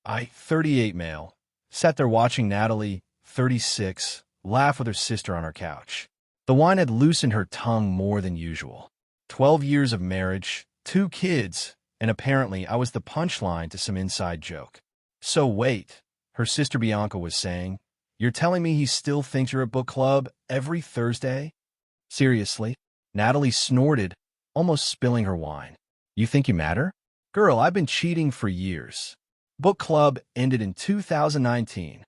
I, 38 male, sat there watching Natalie, 36, laugh with her sister on our couch. The wine had loosened her tongue more than usual. 12 years of marriage, 2 kids, and apparently I was the punchline to some inside joke. So wait, her sister Bianca was saying, you're telling me he still thinks you're at book club every Thursday? Seriously? Natalie snorted, almost spilling her wine. You think you matter? Girl, I've been cheating for years. Book club ended in 2019.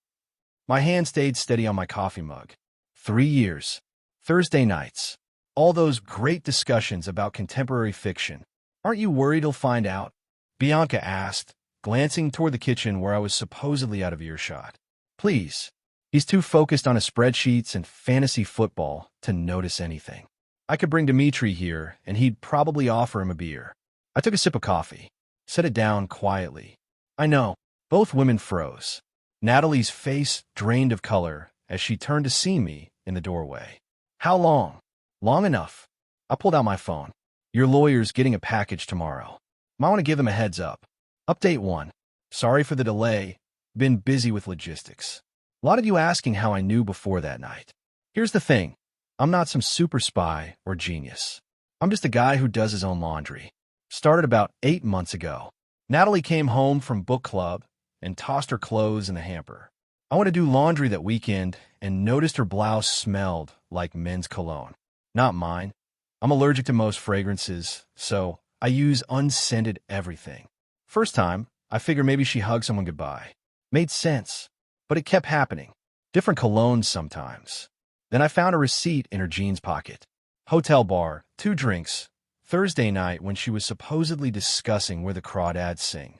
My hand stayed steady on my coffee mug. 3 years. Thursday nights. All those great discussions about contemporary fiction. Aren't you worried he'll find out? Bianca asked, glancing toward the kitchen where I was supposedly out of earshot. Please. He's too focused on his spreadsheets and fantasy football to notice anything. I could bring Dimitri here, and he'd probably offer him a beer. I took a sip of coffee, set it down quietly. I know. Both women froze. Natalie's face drained of color as she turned to see me in the doorway. How long? Long enough. I pulled out my phone. Your lawyer's getting a package tomorrow. Might want to give him a heads up. Update 1. Sorry for the delay. Been busy with logistics. A lot of you asking how I knew before that night. Here's the thing. I'm not some super spy or genius. I'm just a guy who does his own laundry. Started about 8 months ago. Natalie came home from book club and tossed her clothes in the hamper. I went to do laundry that weekend and noticed her blouse smelled like men's cologne. Not mine. I'm allergic to most fragrances, so I use unscented everything. First time, I figured maybe she hugged someone goodbye. Made sense, but it kept happening. Different colognes sometimes. Then I found a receipt in her jeans pocket. Hotel bar, 2 drinks. Thursday night when she was supposedly discussing where the crawdads sing.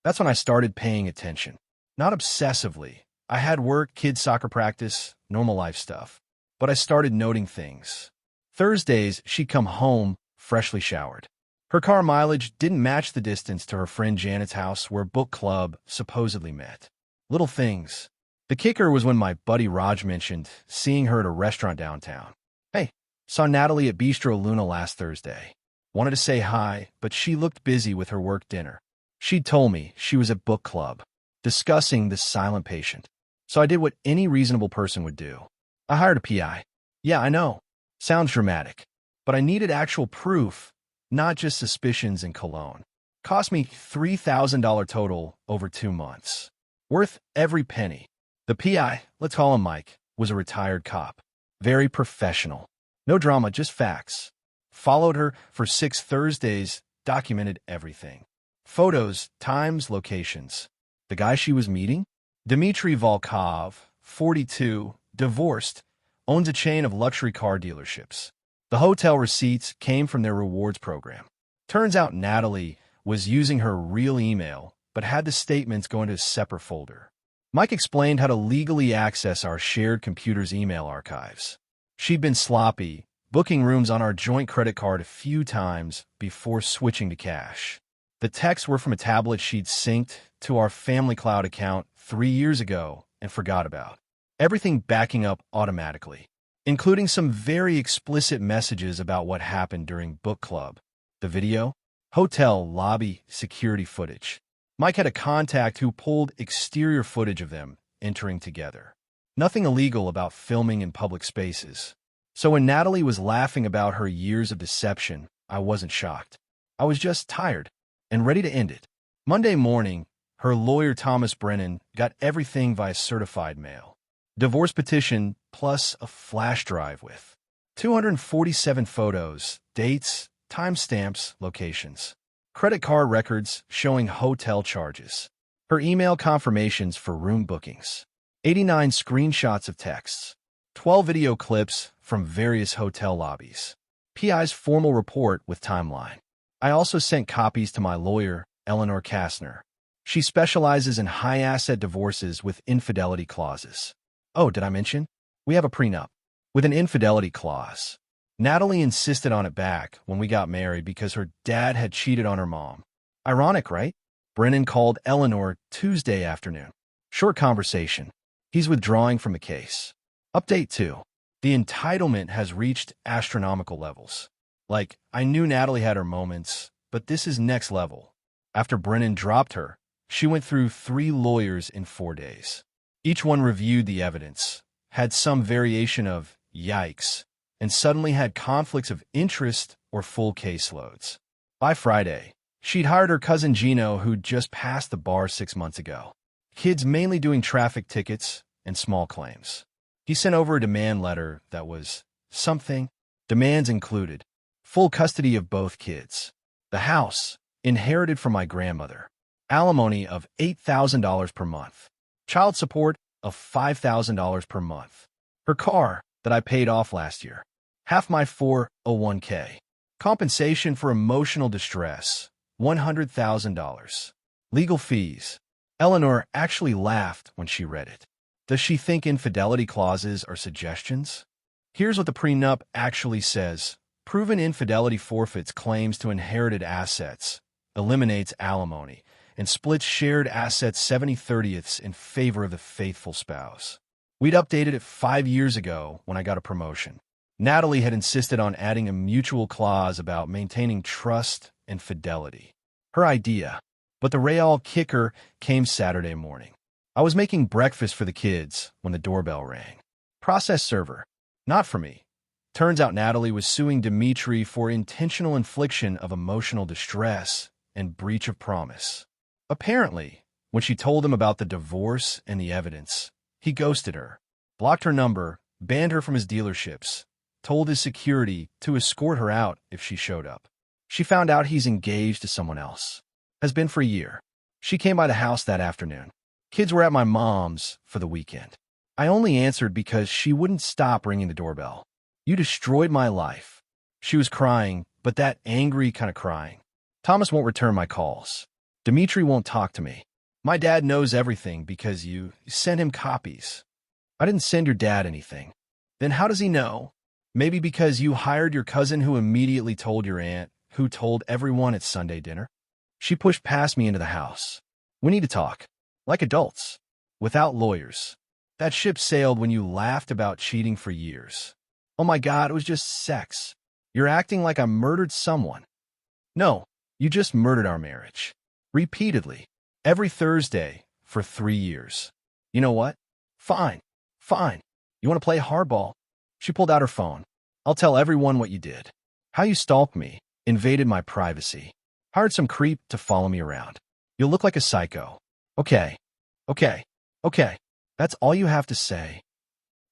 That's when I started paying attention. Not obsessively. I had work, kids' soccer practice, normal life stuff. But I started noting things. Thursdays, she'd come home, freshly showered. Her car mileage didn't match the distance to her friend Janet's house where book club supposedly met. Little things. The kicker was when my buddy Raj mentioned seeing her at a restaurant downtown. Hey, saw Natalie at Bistro Luna last Thursday. Wanted to say hi, but she looked busy with her work dinner. She'd told me she was at book club, discussing the silent patient. So I did what any reasonable person would do. I hired a PI. Yeah, I know. Sounds dramatic. But I needed actual proof, not just suspicions and cologne. Cost me $3,000 total over 2 months. Worth every penny. The PI, let's call him Mike, was a retired cop. Very professional. No drama, just facts. Followed her for 6 Thursdays, documented everything. Photos, times, locations. The guy she was meeting? Dmitry Volkov, 42, divorced, owns a chain of luxury car dealerships. The hotel receipts came from their rewards program. Turns out Natalie was using her real email, but had the statements go into a separate folder. Mike explained how to legally access our shared computer's email archives. She'd been sloppy, booking rooms on our joint credit card a few times before switching to cash. The texts were from a tablet she'd synced to our family cloud account 3 years ago and forgot about. Everything backing up automatically, including some very explicit messages about what happened during book club. The video, hotel lobby security footage. Mike had a contact who pulled exterior footage of them entering together. Nothing illegal about filming in public spaces. So when Natalie was laughing about her years of deception, I wasn't shocked. I was just tired and ready to end it. Monday morning, her lawyer Thomas Brennan got everything via certified mail. Divorce petition plus a flash drive with 247 photos, dates, timestamps, locations. Credit card records showing hotel charges. Her email confirmations for room bookings. 89 screenshots of texts. 12 video clips from various hotel lobbies. PI's formal report with timeline. I also sent copies to my lawyer, Eleanor Kastner. She specializes in high-asset divorces with infidelity clauses. Oh, did I mention? We have a prenup with an infidelity clause. Natalie insisted on it back when we got married because her dad had cheated on her mom. Ironic, right? Brennan called Eleanor Tuesday afternoon. Short conversation. He's withdrawing from the case. Update 2. The entitlement has reached astronomical levels. Like, I knew Natalie had her moments, but this is next level. After Brennan dropped her, She went through 3 lawyers in 4 days. Each one reviewed the evidence, had some variation of yikes, and suddenly had conflicts of interest or full caseloads. By Friday, she'd hired her cousin Gino, who'd just passed the bar 6 months ago. Kids mainly doing traffic tickets and small claims. He sent over a demand letter that was something. Demands included full custody of both kids, the house, inherited from my grandmother, alimony of $8,000 per month, child support of $5,000 per month, her car that I paid off last year, half my 401k, compensation for emotional distress, $100,000, legal fees. Eleanor actually laughed when she read it. Does she think infidelity clauses are suggestions? Here's what the prenup actually says. Proven infidelity forfeits claims to inherited assets, eliminates alimony, and splits shared assets 70/30ths in favor of the faithful spouse. We'd updated it 5 years ago when I got a promotion. Natalie had insisted on adding a mutual clause about maintaining trust and fidelity. Her idea. But the real kicker came Saturday morning. I was making breakfast for the kids when the doorbell rang. Process server. Not for me. Turns out Natalie was suing Dimitri for intentional infliction of emotional distress and breach of promise. Apparently, when she told him about the divorce and the evidence, he ghosted her, blocked her number, banned her from his dealerships, told his security to escort her out if she showed up. She found out he's engaged to someone else. Has been for a year. She came by the house that afternoon. Kids were at my mom's for the weekend. I only answered because she wouldn't stop ringing the doorbell. You destroyed my life. She was crying, but that angry kind of crying. Thomas won't return my calls. Dimitri won't talk to me. My dad knows everything because you sent him copies. I didn't send your dad anything. Then how does he know? Maybe because you hired your cousin who immediately told your aunt, who told everyone at Sunday dinner? She pushed past me into the house. We need to talk. Like adults. Without lawyers. That ship sailed when you laughed about cheating for years. Oh my God, it was just sex. You're acting like I murdered someone. No, you just murdered our marriage. Repeatedly. Every Thursday for 3 years. You know what? Fine. Fine. You want to play hardball? She pulled out her phone. I'll tell everyone what you did. How you stalked me, invaded my privacy, hired some creep to follow me around. You'll look like a psycho. Okay. That's all you have to say.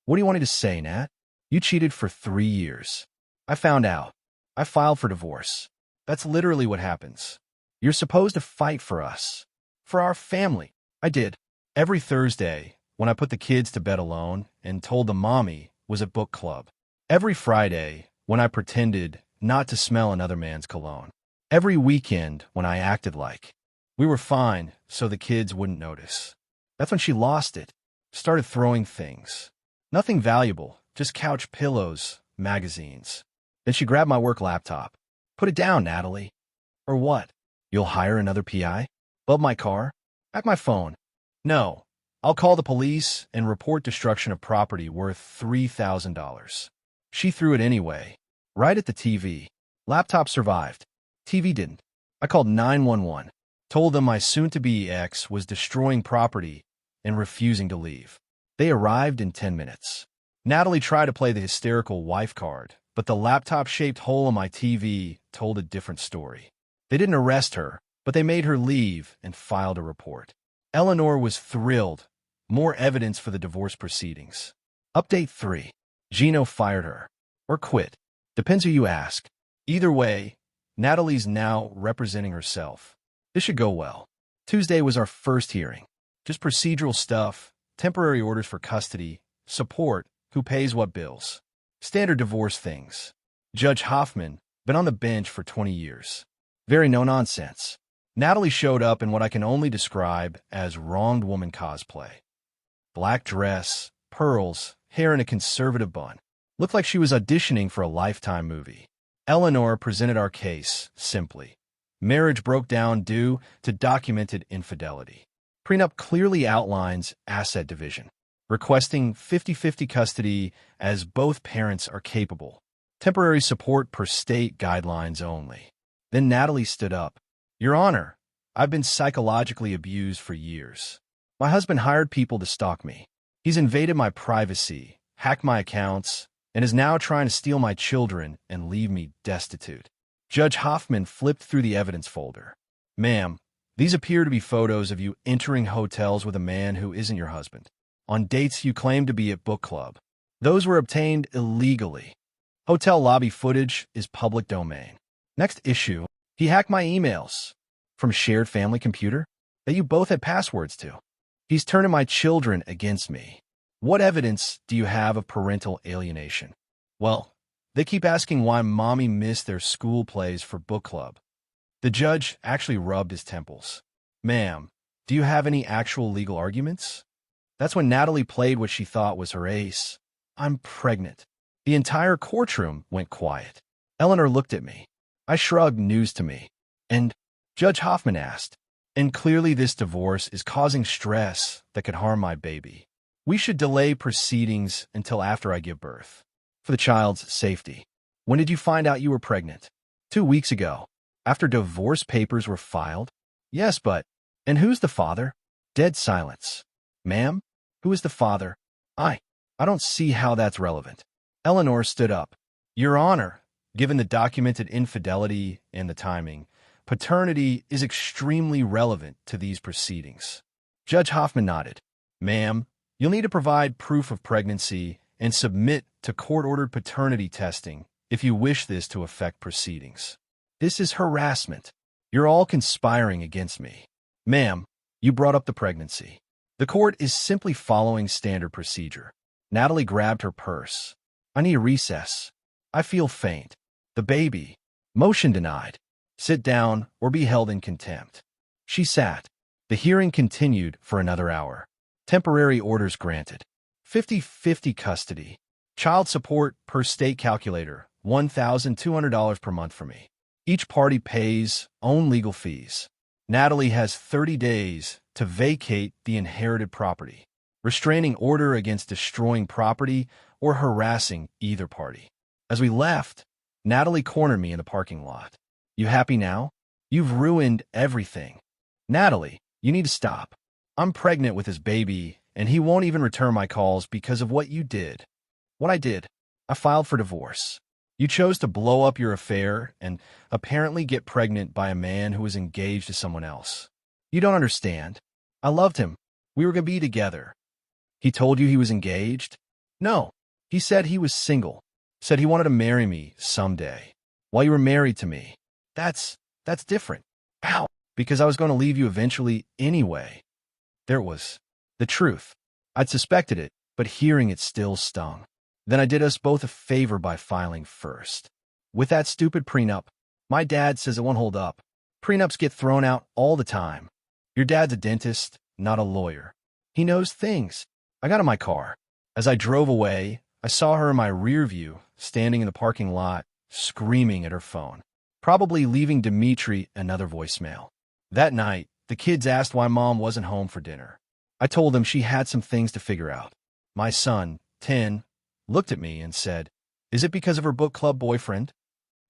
What do you want me to say, Nat? You cheated for 3 years. I found out. I filed for divorce. That's literally what happens. You're supposed to fight for us. For our family. I did. Every Thursday, when I put the kids to bed alone and told them mommy was at book club. Every Friday, when I pretended not to smell another man's cologne. Every weekend, when I acted like we were fine so the kids wouldn't notice. That's when she lost it. Started throwing things. Nothing valuable, just couch pillows, magazines. Then she grabbed my work laptop. Put it down, Natalie. Or what? You'll hire another PI? Bub my car? Hack my phone? No. I'll call the police and report destruction of property worth $3,000. She threw it anyway. Right at the TV. Laptop survived. TV didn't. I called 911. Told them my soon-to-be ex was destroying property and refusing to leave. They arrived in 10 minutes. Natalie tried to play the hysterical wife card, but the laptop-shaped hole in my TV told a different story. They didn't arrest her, but they made her leave and filed a report. Eleanor was thrilled. More evidence for the divorce proceedings. Update 3. Gino fired her. Or quit. Depends who you ask. Either way, Natalie's now representing herself. This should go well. Tuesday was our first hearing. Just procedural stuff, temporary orders for custody, support, who pays what bills. Standard divorce things. Judge Hoffman, been on the bench for 20 years. Very no-nonsense. Natalie showed up in what I can only describe as wronged woman cosplay. Black dress, pearls, hair in a conservative bun. Looked like she was auditioning for a Lifetime movie. Eleanor presented our case simply. Marriage broke down due to documented infidelity. Prenup clearly outlines asset division, requesting 50-50 custody as both parents are capable. Temporary support per state guidelines only. Then Natalie stood up. Your Honor, I've been psychologically abused for years. My husband hired people to stalk me. He's invaded my privacy, hacked my accounts, and is now trying to steal my children and leave me destitute. Judge Hoffman flipped through the evidence folder. Ma'am, these appear to be photos of you entering hotels with a man who isn't your husband, on dates you claim to be at book club. Those were obtained illegally. Hotel lobby footage is public domain. Next issue, he hacked my emails from a shared family computer that you both had passwords to. He's turning my children against me. What evidence do you have of parental alienation? Well, they keep asking why mommy missed their school plays for book club. The judge actually rubbed his temples. Ma'am, do you have any actual legal arguments? That's when Natalie played what she thought was her ace. I'm pregnant. The entire courtroom went quiet. Eleanor looked at me. I shrugged, news to me. And Judge Hoffman asked, and clearly this divorce is causing stress that could harm my baby. We should delay proceedings until after I give birth, for the child's safety. When did you find out you were pregnant? 2 weeks ago, after divorce papers were filed? Yes, but, and who's the father? Dead silence. Ma'am, who is the father? I don't see how that's relevant. Eleanor stood up. Your Honor, given the documented infidelity and the timing, paternity is extremely relevant to these proceedings. Judge Hoffman nodded. Ma'am, you'll need to provide proof of pregnancy and submit to court-ordered paternity testing if you wish this to affect proceedings. This is harassment. You're all conspiring against me. Ma'am, you brought up the pregnancy. The court is simply following standard procedure. Natalie grabbed her purse. I need a recess. I feel faint. The baby. Motion denied. Sit down or be held in contempt. She sat. The hearing continued for another hour. Temporary orders granted. 50-50 custody. Child support per state calculator, $1,200 per month for me. Each party pays own legal fees. Natalie has 30 days to vacate the inherited property. Restraining order against destroying property or harassing either party. As we left, Natalie cornered me in the parking lot. You happy now? You've ruined everything. Natalie, you need to stop. I'm pregnant with his baby, and he won't even return my calls because of what you did. What I did? I filed for divorce. You chose to blow up your affair and apparently get pregnant by a man who was engaged to someone else. You don't understand. I loved him. We were going to be together. He told you he was engaged? No. He said he was single. Said he wanted to marry me someday. While you were married to me. That's different. How? Because I was going to leave you eventually anyway. There it was. The truth. I'd suspected it, but hearing it still stung. Then I did us both a favor by filing first. With that stupid prenup, my dad says it won't hold up. Prenups get thrown out all the time. Your dad's a dentist, not a lawyer. He knows things. I got in my car. As I drove away, I saw her in my rear view, standing in the parking lot, screaming at her phone, probably leaving Dimitri another voicemail. That night, the kids asked why Mom wasn't home for dinner. I told them she had some things to figure out. My son, 10, looked at me and said, "Is it because of her book club boyfriend?"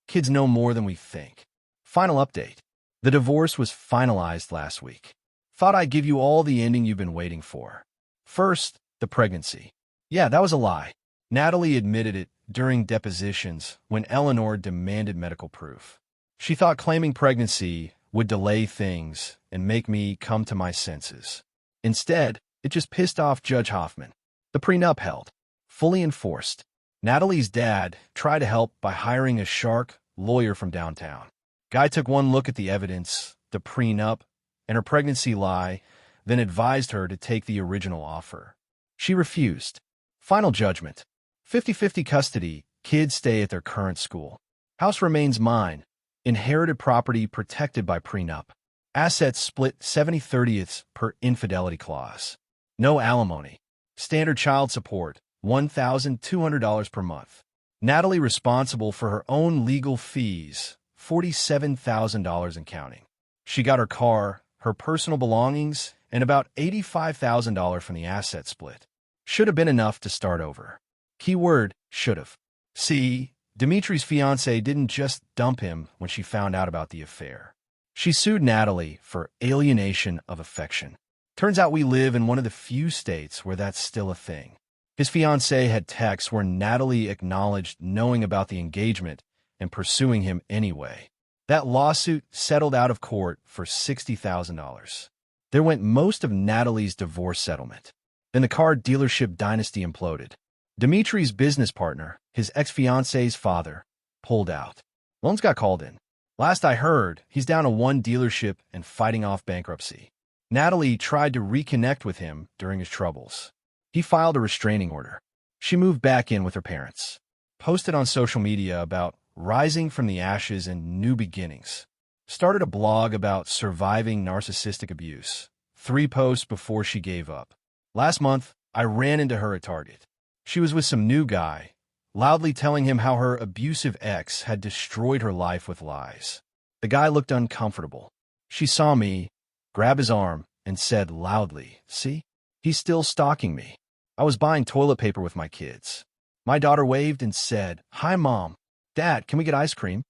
Kids know more than we think. Final update. The divorce was finalized last week. Thought I'd give you all the ending you've been waiting for. First, the pregnancy. Yeah, that was a lie. Natalie admitted it during depositions when Eleanor demanded medical proof. She thought claiming pregnancy would delay things and make me come to my senses. Instead, it just pissed off Judge Hoffman. The prenup held. Fully enforced. Natalie's dad tried to help by hiring a shark lawyer from downtown. Guy took one look at the evidence, the prenup, and her pregnancy lie, then advised her to take the original offer. She refused. Final judgment. 50-50 custody, kids stay at their current school. House remains mine. Inherited property protected by prenup. Assets split 70/30ths per infidelity clause. No alimony. Standard child support, $1,200 per month. Natalie responsible for her own legal fees, $47,000 and counting. She got her car, her personal belongings, and about $85,000 from the asset split. Should have been enough to start over. Keyword, should have. See, Dimitri's fiancée didn't just dump him when she found out about the affair. She sued Natalie for alienation of affection. Turns out we live in one of the few states where that's still a thing. His fiancée had texts where Natalie acknowledged knowing about the engagement and pursuing him anyway. That lawsuit settled out of court for $60,000. There went most of Natalie's divorce settlement. Then the car dealership dynasty imploded. Dimitri's business partner, his ex-fiancée's father, pulled out. Loans got called in. Last I heard, he's down to one dealership and fighting off bankruptcy. Natalie tried to reconnect with him during his troubles. He filed a restraining order. She moved back in with her parents. Posted on social media about rising from the ashes and new beginnings. Started a blog about surviving narcissistic abuse. 3 posts before she gave up. Last month, I ran into her at Target. She was with some new guy, loudly telling him how her abusive ex had destroyed her life with lies. The guy looked uncomfortable. She saw me, grabbed his arm, and said loudly, "See? He's still stalking me." I was buying toilet paper with my kids. My daughter waved and said, "Hi, Mom. Dad, can we get ice cream?"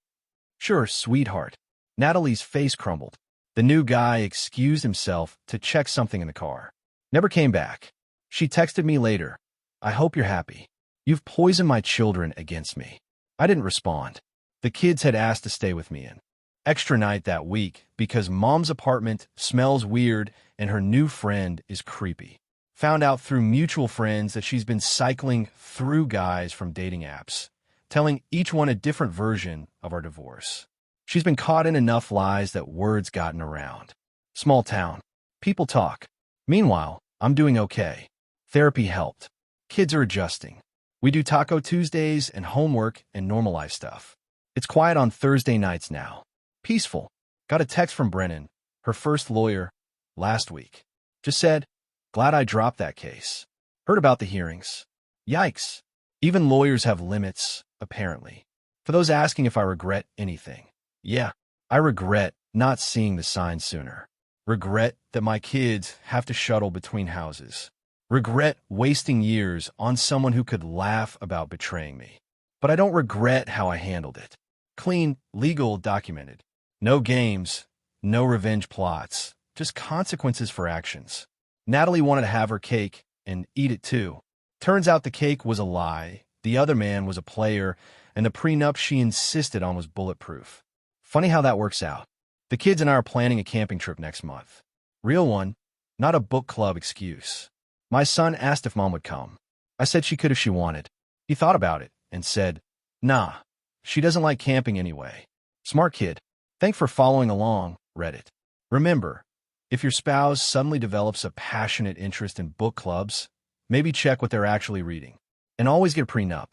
"Sure, sweetheart." Natalie's face crumbled. The new guy excused himself to check something in the car. Never came back. She texted me later, "I hope you're happy. You've poisoned my children against me." I didn't respond. The kids had asked to stay with me in extra night that week because Mom's apartment smells weird and her new friend is creepy. Found out through mutual friends that she's been cycling through guys from dating apps, telling each one a different version of our divorce. She's been caught in enough lies that word's gotten around. Small town. People talk. Meanwhile, I'm doing okay. Therapy helped. Kids are adjusting. We do Taco Tuesdays and homework and normal life stuff. It's quiet on Thursday nights now. Peaceful. Got a text from Brennan, her first lawyer, last week. Just said, "Glad I dropped that case. Heard about the hearings." Yikes. Even lawyers have limits, apparently. For those asking if I regret anything. Yeah, I regret not seeing the signs sooner. Regret that my kids have to shuttle between houses. Regret wasting years on someone who could laugh about betraying me. But I don't regret how I handled it. Clean, legal, documented. No games, no revenge plots, just consequences for actions. Natalie wanted to have her cake and eat it too. Turns out the cake was a lie, the other man was a player, and the prenup she insisted on was bulletproof. Funny how that works out. The kids and I are planning a camping trip next month. Real one, not a book club excuse. My son asked if Mom would come. I said she could if she wanted. He thought about it and said, "Nah, she doesn't like camping anyway." Smart kid. Thanks for following along, Reddit. Remember, if your spouse suddenly develops a passionate interest in book clubs, maybe check what they're actually reading. And always get a prenup.